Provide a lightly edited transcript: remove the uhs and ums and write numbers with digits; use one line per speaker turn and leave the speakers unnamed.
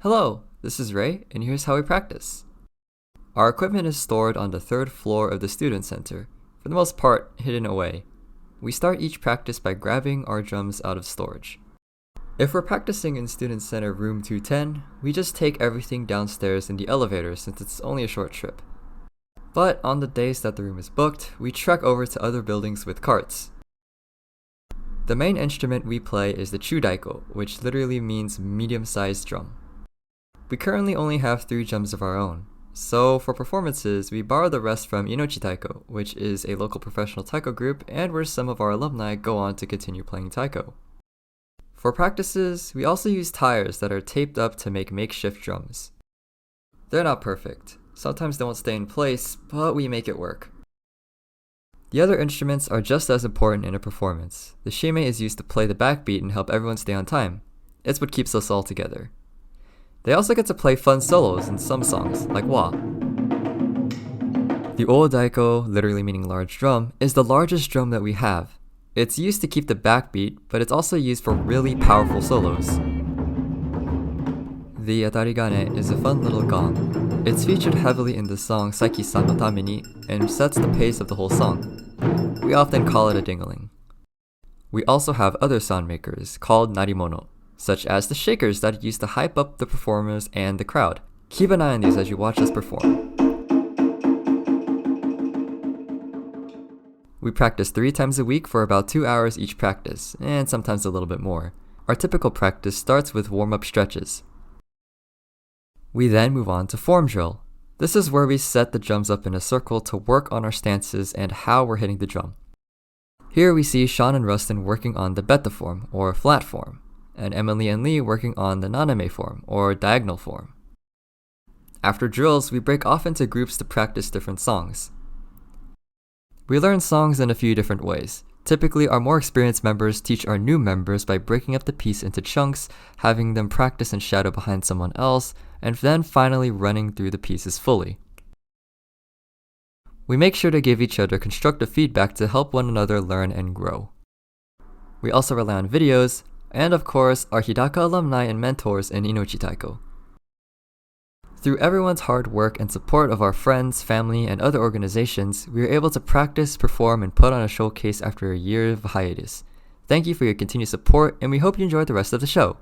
Hello, this is Ray, and here's how we practice. Our equipment is stored on the third floor of the Student Center, for the most part hidden away. We start each practice by grabbing our drums out of storage. If we're practicing in Student Center room 210, we just take everything downstairs in the elevator since it's only a short trip. But on the days that the room is booked, we trek over to other buildings with carts. The main instrument we play is the chudaiko, which literally means medium-sized drum. We currently only have 3 drums of our own, so for performances, we borrow the rest from Inochi Taiko, which is a local professional taiko group and where some of our alumni go on to continue playing taiko. For practices, we also use tires that are taped up to make makeshift drums. They're not perfect. Sometimes they won't stay in place, but we make it work. The other instruments are just as important in a performance. The shime is used to play the backbeat and help everyone stay on time. It's what keeps us all together. They also get to play fun solos in some songs, like Wa. The o-daiko, literally meaning large drum, is the largest drum that we have. It's used to keep the backbeat, but it's also used for really powerful solos. The atarigane is a fun little gong. It's featured heavily in the song Saiki-san no Tame ni and sets the pace of the whole song. We often call it a dingling. We also have other sound makers called narimono, such as the shakers that are used to hype up the performers and the crowd. Keep an eye on these as you watch us perform. We practice 3 times a week for about 2 hours each practice, and sometimes a little bit more. Our typical practice starts with warm-up stretches. We then move on to form drill. This is where we set the drums up in a circle to work on our stances and how we're hitting the drum. Here we see Sean and Rustin working on the beta form, or flat form, and Emily and Lee working on the naname form, or diagonal form. After drills, we break off into groups to practice different songs. We learn songs in a few different ways. Typically, our more experienced members teach our new members by breaking up the piece into chunks, having them practice and shadow behind someone else, and then finally running through the pieces fully. We make sure to give each other constructive feedback to help one another learn and grow. We also rely on videos, and of course, our Hidaka alumni and mentors in Inochi Taiko. Through everyone's hard work and support of our friends, family, and other organizations, we are able to practice, perform, and put on a showcase after a year of hiatus. Thank you for your continued support, and we hope you enjoyed the rest of the show.